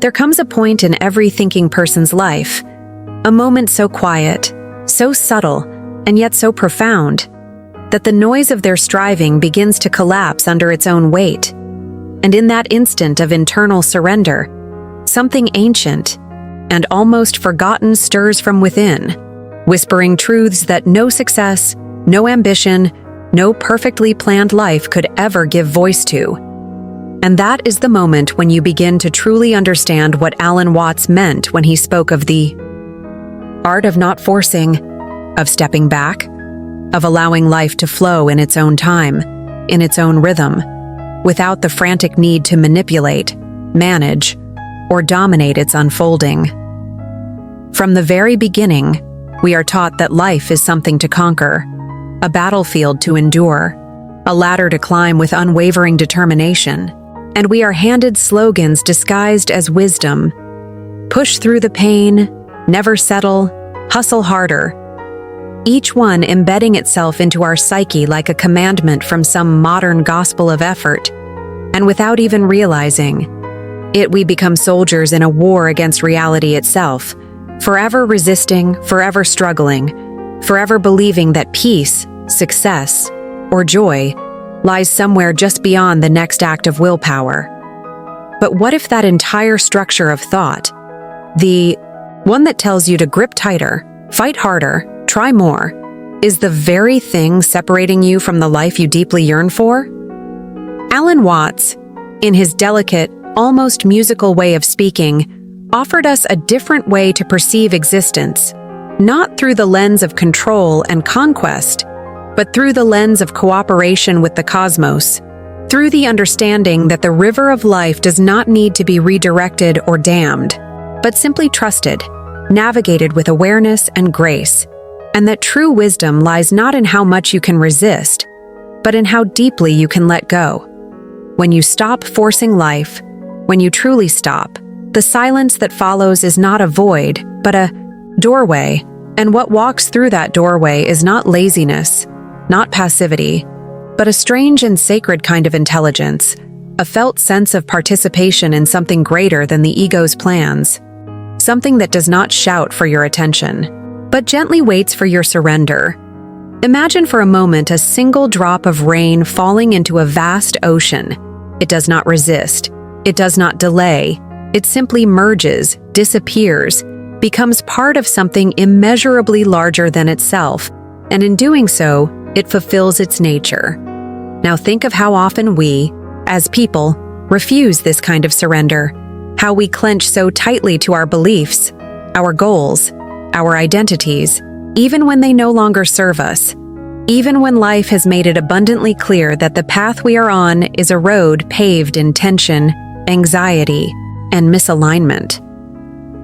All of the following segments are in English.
There comes a point in every thinking person's life, a moment so quiet, so subtle, and yet so profound, that the noise of their striving begins to collapse under its own weight. And in that instant of internal surrender, something ancient and almost forgotten stirs from within, whispering truths that no success, no ambition, no perfectly planned life could ever give voice to. And that is the moment when you begin to truly understand what Alan Watts meant when he spoke of the art of not forcing, of stepping back, of allowing life to flow in its own time, in its own rhythm, without the frantic need to manipulate, manage, or dominate its unfolding. From the very beginning, we are taught that life is something to conquer, a battlefield to endure, a ladder to climb with unwavering determination, and we are handed slogans disguised as wisdom: push through the pain, never settle, hustle harder. Each one embedding itself into our psyche like a commandment from some modern gospel of effort, and without even realizing it, we become soldiers in a war against reality itself, forever resisting, forever struggling, forever believing that peace, success, or joy lies somewhere just beyond the next act of willpower. But what if that entire structure of thought, the one that tells you to grip tighter, fight harder, try more, is the very thing separating you from the life you deeply yearn for? Alan Watts, in his delicate, almost musical way of speaking, offered us a different way to perceive existence, not through the lens of control and conquest, but through the lens of cooperation with the cosmos, through the understanding that the river of life does not need to be redirected or dammed, but simply trusted, navigated with awareness and grace, and that true wisdom lies not in how much you can resist, but in how deeply you can let go. When you stop forcing life, when you truly stop, the silence that follows is not a void, but a doorway, and what walks through that doorway is not laziness, not passivity, but a strange and sacred kind of intelligence, a felt sense of participation in something greater than the ego's plans, something that does not shout for your attention, but gently waits for your surrender. Imagine for a moment a single drop of rain falling into a vast ocean. It does not resist, it does not delay, it simply merges, disappears, becomes part of something immeasurably larger than itself, and in doing so, it fulfills its nature. Now think of how often we, as people, refuse this kind of surrender, how we clench so tightly to our beliefs, our goals, our identities, even when they no longer serve us, even when life has made it abundantly clear that the path we are on is a road paved in tension, anxiety, and misalignment.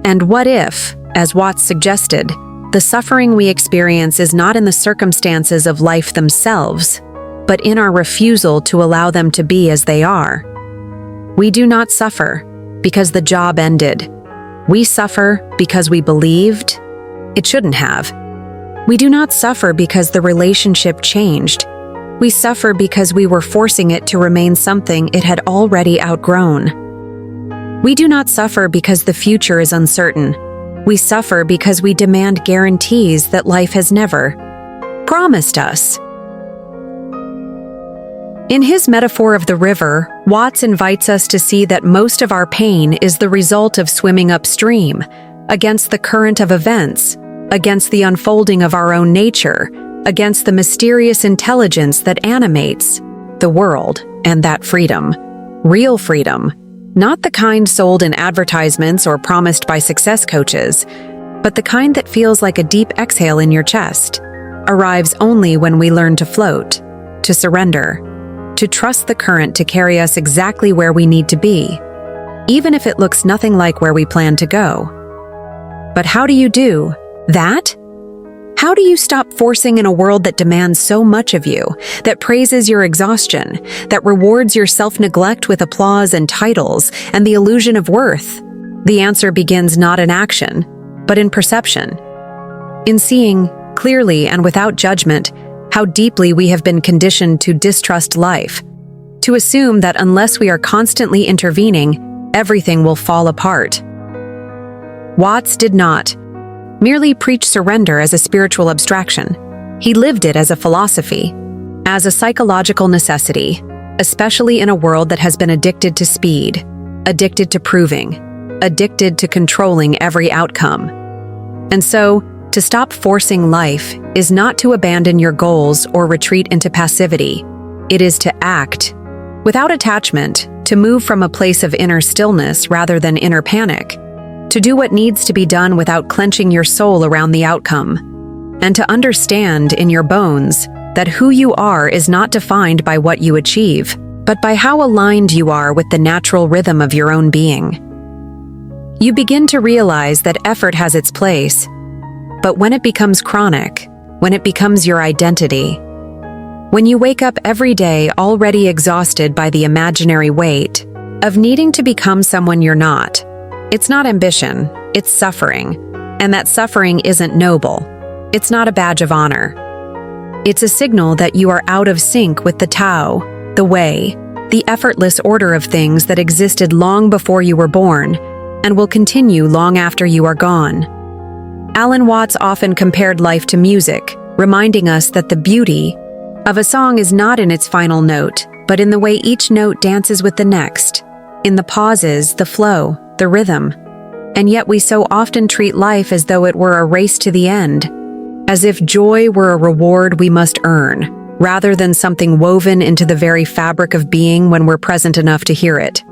And what if, as Watts suggested, the suffering we experience is not in the circumstances of life themselves, but in our refusal to allow them to be as they are? We do not suffer because the job ended. We suffer because we believed it shouldn't have. We do not suffer because the relationship changed. We suffer because we were forcing it to remain something it had already outgrown. We do not suffer because the future is uncertain. We suffer because we demand guarantees that life has never promised us. In his metaphor of the river, Watts invites us to see that most of our pain is the result of swimming upstream, against the current of events, against the unfolding of our own nature, against the mysterious intelligence that animates the world and that freedom, real freedom, not the kind sold in advertisements or promised by success coaches, but the kind that feels like a deep exhale in your chest, arrives only when we learn to float, to surrender, to trust the current to carry us exactly where we need to be, even if it looks nothing like where we plan to go. But how do you do that? How do you stop forcing in a world that demands so much of you, that praises your exhaustion, that rewards your self-neglect with applause and titles and the illusion of worth? The answer begins not in action, but in perception. In seeing, clearly and without judgment, how deeply we have been conditioned to distrust life, to assume that unless we are constantly intervening, everything will fall apart. Watts did not merely preach surrender as a spiritual abstraction. He lived it as a philosophy, as a psychological necessity, especially in a world that has been addicted to speed, addicted to proving, addicted to controlling every outcome. And so, to stop forcing life is not to abandon your goals or retreat into passivity. It is to act, without attachment, to move from a place of inner stillness rather than inner panic, to do what needs to be done without clenching your soul around the outcome, and to understand in your bones that who you are is not defined by what you achieve, but by how aligned you are with the natural rhythm of your own being. You begin to realize that effort has its place, but when it becomes chronic, when it becomes your identity, when you wake up every day already exhausted by the imaginary weight of needing to become someone you're not, it's not ambition, it's suffering, and that suffering isn't noble. It's not a badge of honor. It's a signal that you are out of sync with the Tao, the way, the effortless order of things that existed long before you were born and will continue long after you are gone. Alan Watts often compared life to music, reminding us that the beauty of a song is not in its final note, but in the way each note dances with the next, in the pauses, the flow, the rhythm. And yet we so often treat life as though it were a race to the end, as if joy were a reward we must earn, rather than something woven into the very fabric of being when we're present enough to hear it.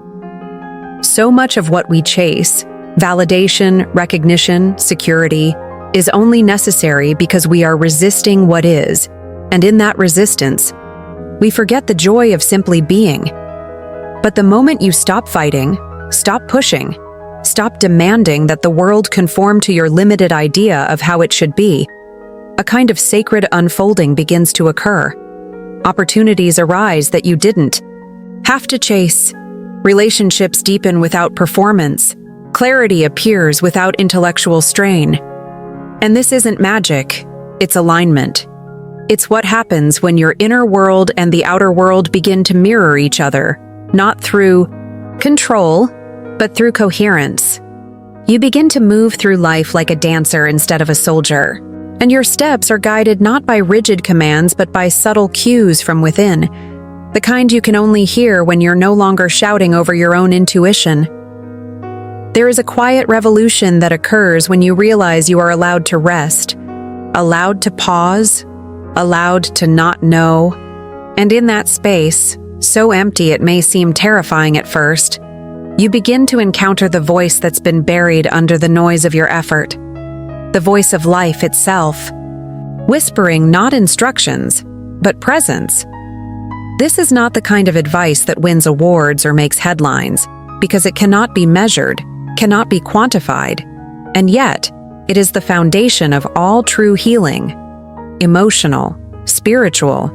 So much of what we chase, validation, recognition, security, is only necessary because we are resisting what is, and in that resistance, we forget the joy of simply being. But the moment you stop fighting, stop pushing, stop demanding that the world conform to your limited idea of how it should be, a kind of sacred unfolding begins to occur. Opportunities arise that you didn't have to chase. Relationships deepen without performance. Clarity appears without intellectual strain. And this isn't magic, it's alignment. It's what happens when your inner world and the outer world begin to mirror each other, not through control, but through coherence. You begin to move through life like a dancer instead of a soldier, and your steps are guided not by rigid commands but by subtle cues from within, the kind you can only hear when you're no longer shouting over your own intuition. There is a quiet revolution that occurs when you realize you are allowed to rest, allowed to pause, allowed to not know, and in that space, so empty it may seem terrifying at first, you begin to encounter the voice that's been buried under the noise of your effort, the voice of life itself, whispering not instructions, but presence. This is not the kind of advice that wins awards or makes headlines, because it cannot be measured, cannot be quantified, and yet it is the foundation of all true healing, emotional, spiritual,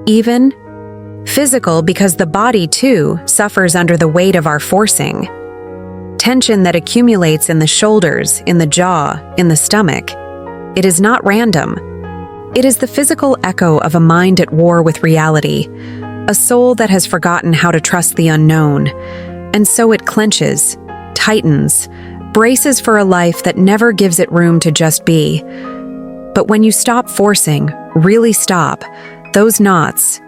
even physical, because the body, too, suffers under the weight of our forcing. Tension that accumulates in the shoulders, in the jaw, in the stomach. It is not random. It is the physical echo of a mind at war with reality, a soul that has forgotten how to trust the unknown, and so it clenches, tightens, braces for a life that never gives it room to just be. But when you stop forcing, really stop, those knots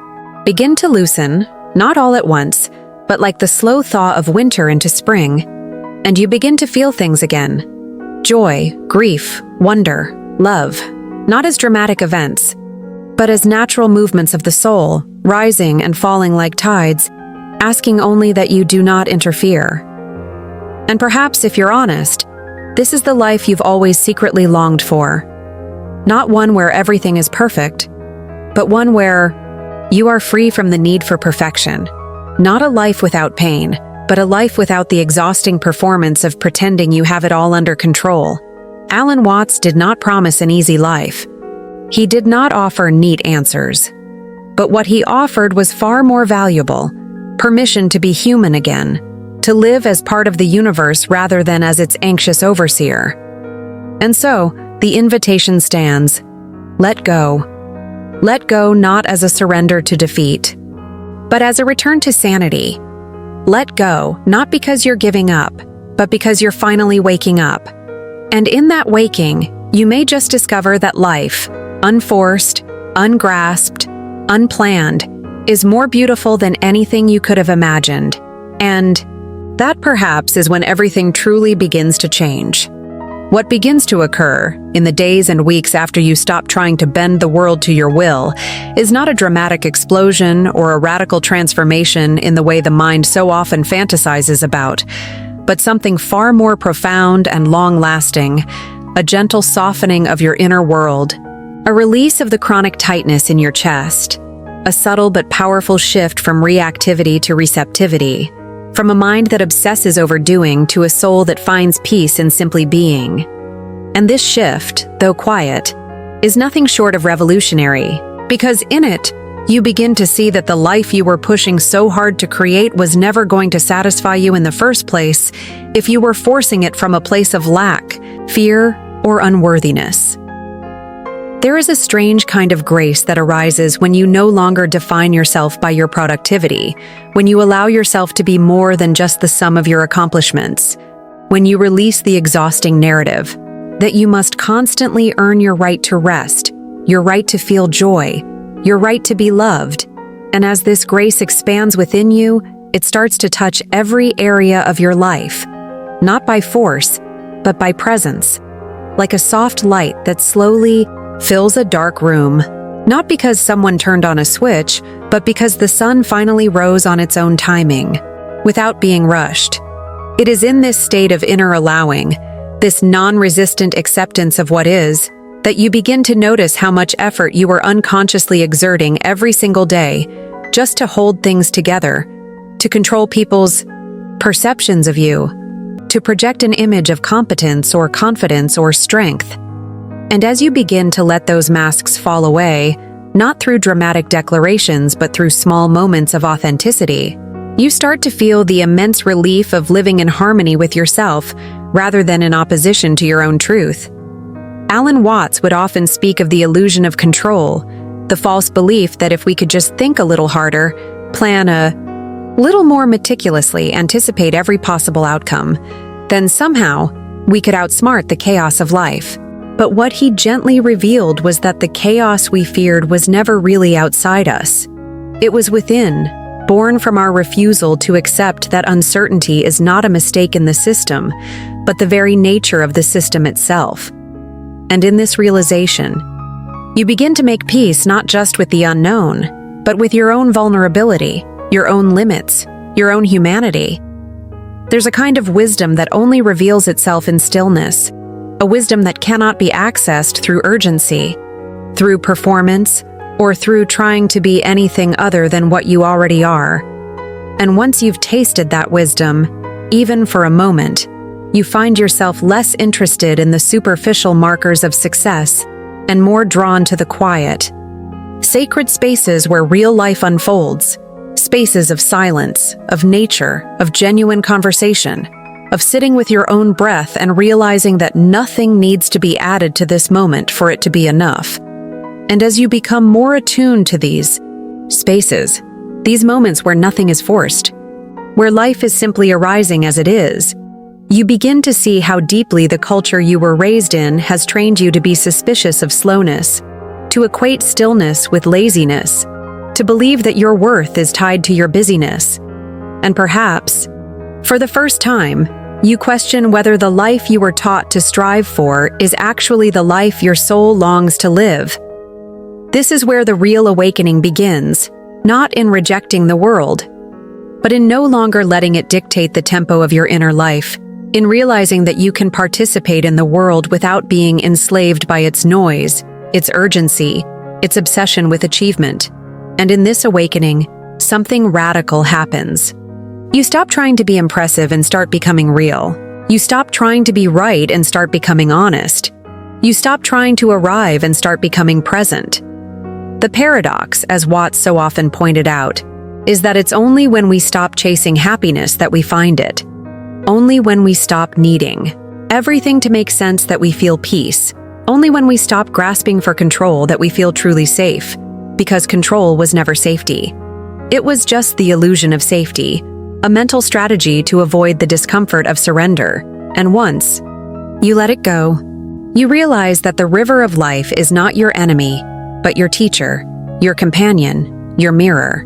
begin to loosen, not all at once, but like the slow thaw of winter into spring, and you begin to feel things again. Joy, grief, wonder, love, not as dramatic events, but as natural movements of the soul, rising and falling like tides, asking only that you do not interfere. And perhaps, if you're honest, this is the life you've always secretly longed for. Not one where everything is perfect, but one where you are free from the need for perfection. Not a life without pain, but a life without the exhausting performance of pretending you have it all under control. Alan Watts did not promise an easy life. He did not offer neat answers. But what he offered was far more valuable: permission to be human again, to live as part of the universe rather than as its anxious overseer. And so, the invitation stands: let go. Let go not as a surrender to defeat, but as a return to sanity. Let go, not because you're giving up, but because you're finally waking up. And in that waking, you may just discover that life, unforced, ungrasped, unplanned, is more beautiful than anything you could have imagined. And that perhaps is when everything truly begins to change. What begins to occur in the days and weeks after you stop trying to bend the world to your will is not a dramatic explosion or a radical transformation in the way the mind so often fantasizes about, but something far more profound and long-lasting, a gentle softening of your inner world, a release of the chronic tightness in your chest, a subtle but powerful shift from reactivity to receptivity, from a mind that obsesses over doing to a soul that finds peace in simply being. And this shift, though quiet, is nothing short of revolutionary, because in it, you begin to see that the life you were pushing so hard to create was never going to satisfy you in the first place if you were forcing it from a place of lack, fear, or unworthiness. There is a strange kind of grace that arises when you no longer define yourself by your productivity, when you allow yourself to be more than just the sum of your accomplishments, when you release the exhausting narrative that you must constantly earn your right to rest, your right to feel joy, your right to be loved. And as this grace expands within you, it starts to touch every area of your life, not by force, but by presence, like a soft light that slowly fills a dark room, not because someone turned on a switch, but because the sun finally rose on its own timing, without being rushed. It is in this state of inner allowing, this non-resistant acceptance of what is, that you begin to notice how much effort you were unconsciously exerting every single day just to hold things together, to control people's perceptions of you, to project an image of competence or confidence or strength. And as you begin to let those masks fall away, not through dramatic declarations but through small moments of authenticity, you start to feel the immense relief of living in harmony with yourself rather than in opposition to your own truth. Alan Watts would often speak of the illusion of control, the false belief that if we could just think a little harder, plan a little more meticulously, anticipate every possible outcome, then somehow we could outsmart the chaos of life. But what he gently revealed was that the chaos we feared was never really outside us. It was within, born from our refusal to accept that uncertainty is not a mistake in the system, but the very nature of the system itself. And in this realization, you begin to make peace not just with the unknown, but with your own vulnerability, your own limits, your own humanity. There's a kind of wisdom that only reveals itself in stillness, a wisdom that cannot be accessed through urgency, through performance, or through trying to be anything other than what you already are. And once you've tasted that wisdom, even for a moment, you find yourself less interested in the superficial markers of success and more drawn to the quiet, sacred spaces where real life unfolds, spaces of silence, of nature, of genuine conversation, of sitting with your own breath and realizing that nothing needs to be added to this moment for it to be enough. And as you become more attuned to these spaces, these moments where nothing is forced, where life is simply arising as it is, you begin to see how deeply the culture you were raised in has trained you to be suspicious of slowness, to equate stillness with laziness, to believe that your worth is tied to your busyness. And perhaps, for the first time, you question whether the life you were taught to strive for is actually the life your soul longs to live. This is where the real awakening begins, not in rejecting the world, but in no longer letting it dictate the tempo of your inner life, in realizing that you can participate in the world without being enslaved by its noise, its urgency, its obsession with achievement. And in this awakening, something radical happens. You stop trying to be impressive and start becoming real. You stop trying to be right and start becoming honest. You stop trying to arrive and start becoming present. The paradox, as Watts so often pointed out, is that it's only when we stop chasing happiness that we find it. Only when we stop needing everything to make sense that we feel peace. Only when we stop grasping for control that we feel truly safe, because control was never safety. It was just the illusion of safety, a mental strategy to avoid the discomfort of surrender. And once you let it go, you realize that the river of life is not your enemy, but your teacher, your companion, your mirror.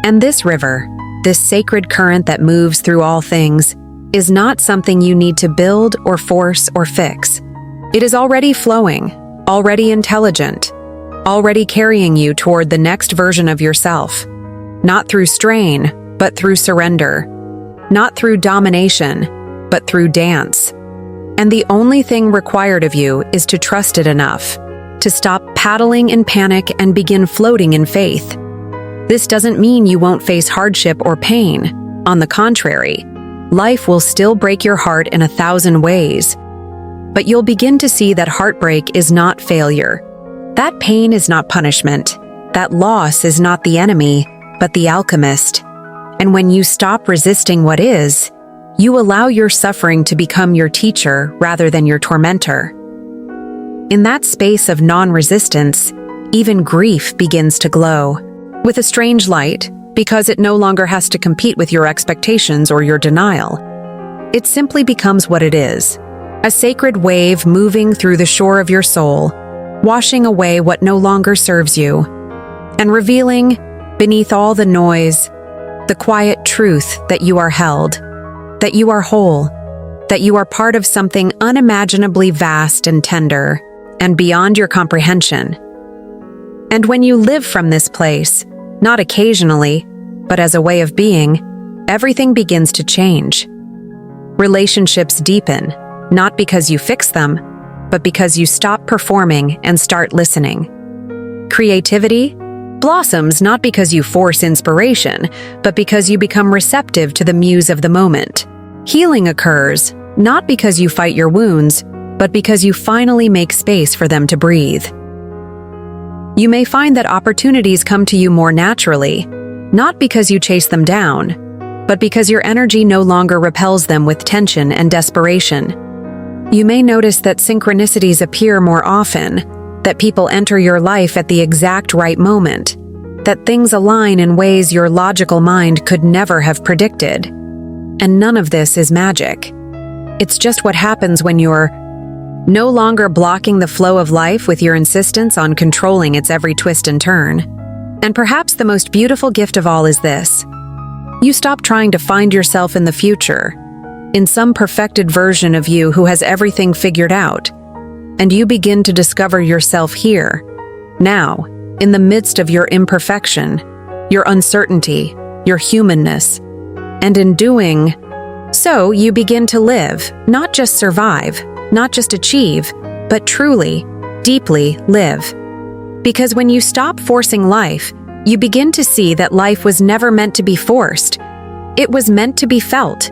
And this river, this sacred current that moves through all things, is not something you need to build or force or fix. It is already flowing, already intelligent, already carrying you toward the next version of yourself. Not through strain, but through surrender. Not through domination, but through dance. And the only thing required of you is to trust it enough, to stop paddling in panic and begin floating in faith. This doesn't mean you won't face hardship or pain. On the contrary, life will still break your heart in 1,000 ways. But you'll begin to see that heartbreak is not failure. That pain is not punishment. That loss is not the enemy, but the alchemist. And when you stop resisting what is, you allow your suffering to become your teacher rather than your tormentor. In that space of non-resistance, even grief begins to glow, with a strange light, because it no longer has to compete with your expectations or your denial. It simply becomes what it is, a sacred wave moving through the shore of your soul, washing away what no longer serves you, and revealing, beneath all the noise, the quiet truth that you are held, that you are whole, that you are part of something unimaginably vast and tender, and beyond your comprehension. And when you live from this place, not occasionally, but as a way of being, everything begins to change. Relationships deepen, not because you fix them, but because you stop performing and start listening. Creativity blossoms not because you force inspiration, but because you become receptive to the muse of the moment. Healing occurs not because you fight your wounds, but because you finally make space for them to breathe. You may find that opportunities come to you more naturally, not because you chase them down, but because your energy no longer repels them with tension and desperation. You may notice that synchronicities appear more often, that people enter your life at the exact right moment, that things align in ways your logical mind could never have predicted. And none of this is magic. It's just what happens when you're no longer blocking the flow of life with your insistence on controlling its every twist and turn. And perhaps the most beautiful gift of all is this: you stop trying to find yourself in the future, in some perfected version of you who has everything figured out, and you begin to discover yourself here, now, in the midst of your imperfection, your uncertainty, your humanness. And in doing so, you begin to live, not just survive, not just achieve, but truly, deeply live. Because when you stop forcing life, you begin to see that life was never meant to be forced. It was meant to be felt,